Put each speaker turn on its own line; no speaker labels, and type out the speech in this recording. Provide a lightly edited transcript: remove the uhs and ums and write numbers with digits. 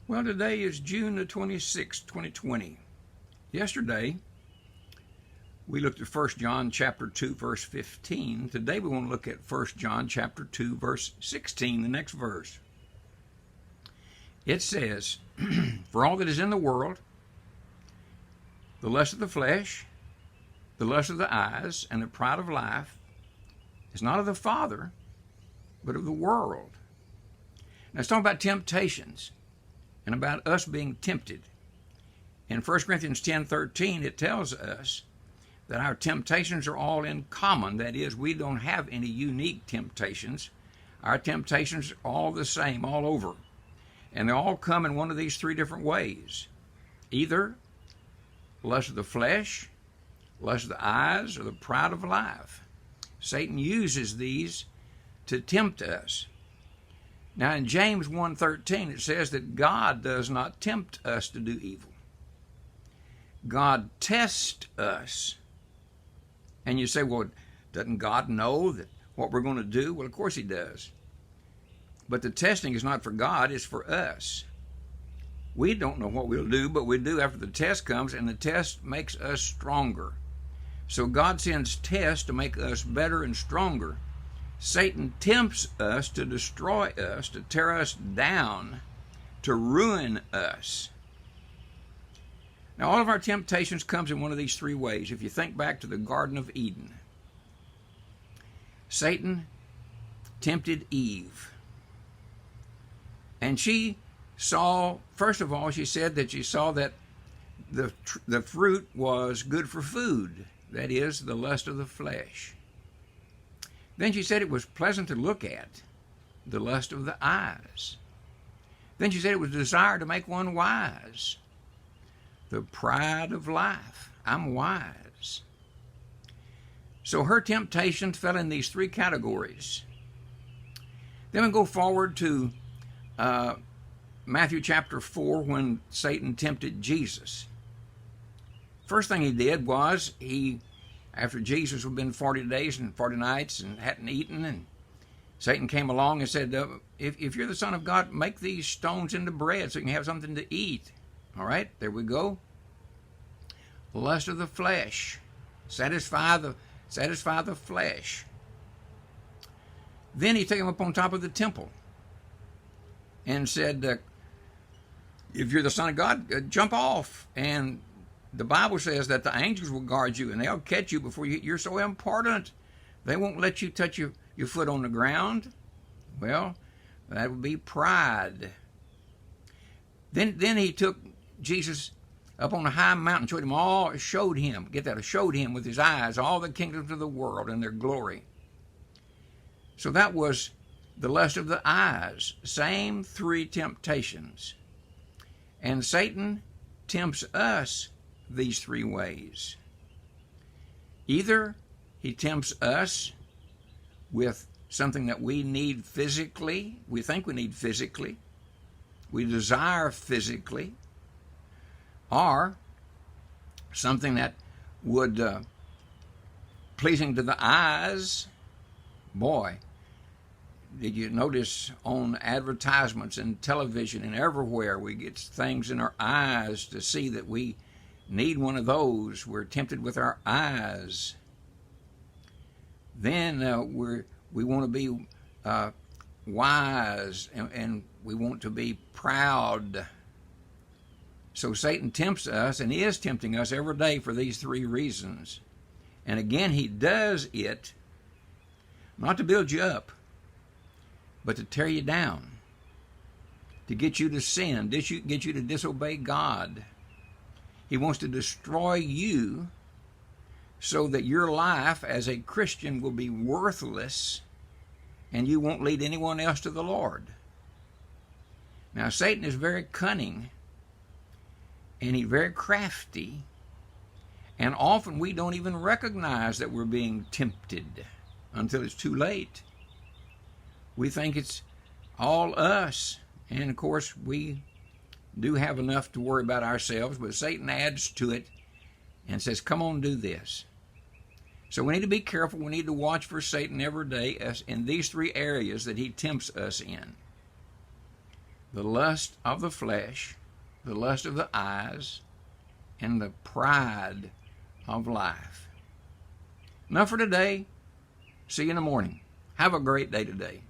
Well, today is June the 26th, 2020. Yesterday, we looked at 1 John chapter 2, verse 15. Today, we want to look at 1 John chapter 2, verse 16, the next verse. It says, For all that is in the world, the lust of the flesh, the lust of the eyes, and the pride of life, is not of the Father, but of the world. Now, it's talking about temptations and about us being tempted. In 1 Corinthians 10:13, it tells us that our temptations are all in common. That is, we don't have any unique temptations. Our temptations are all the same, all over. And they all come in one of these three different ways. Either lust of the flesh, lust of the eyes, or the pride of life. Satan uses these to tempt us. Now in James 1:13 it says that God does not tempt us to do evil. God tests us. And you say, well, doesn't God know that what we're going to do? Well, of course he does. But the testing is not for God, it's for us. We don't know what we'll do, but we do after the test comes, and the test makes us stronger. So God sends tests to make us better and stronger. Satan tempts us to destroy us, to tear us down, to ruin us. Now, all of our temptations comes in one of these three ways. If you think back to the Garden of Eden, Satan tempted Eve. And she saw, first of all, she said that she saw that the fruit was good for food. That is, the lust of the flesh. Then she said it was pleasant to look at, the lust of the eyes. Then she said it was desire to make one wise, the pride of life. I'm wise. So her temptations fell in these three categories. Then we go forward to Matthew chapter 4 when Satan tempted Jesus. First thing he did was after Jesus had been 40 days and 40 nights and hadn't eaten, and Satan came along and said, if you're the Son of God, make these stones into bread so you can have something to eat. All right, there we go. Lust of the flesh. Satisfy the flesh. Then he took him up on top of the temple and said, if you're the Son of God, jump off. And the Bible says that the angels will guard you and they'll catch you before you're so important. They won't let you touch your foot on the ground. Well, that would be pride. Then he took Jesus up on a high mountain, showed him with his eyes all the kingdoms of the world and their glory. So that was the lust of the eyes. Same three temptations. And Satan tempts us these three ways. Either he tempts us with something that we need physically, we think we need physically, we desire physically, or something that would pleasing to the eyes. Boy, did you notice on advertisements and television and everywhere we get things in our eyes to see that we need one of those. We're tempted with our eyes. Then we want to be wise and we want to be proud. So Satan tempts us and is tempting us every day for these three reasons. And again, he does it not to build you up, but to tear you down, to get you to sin, get you to disobey God. He wants to destroy you so that your life as a Christian will be worthless and you won't lead anyone else to the Lord. Now, Satan is very cunning and he's very crafty, and often we don't even recognize that we're being tempted until it's too late. We think it's all us, and of course we do have enough to worry about ourselves, but Satan adds to it and says, come on, do this. So we need to be careful. We need to watch for Satan every day in these three areas that he tempts us in. the lust of the flesh, the lust of the eyes, and the pride of life. Enough for today. See you in the morning. Have a great day today.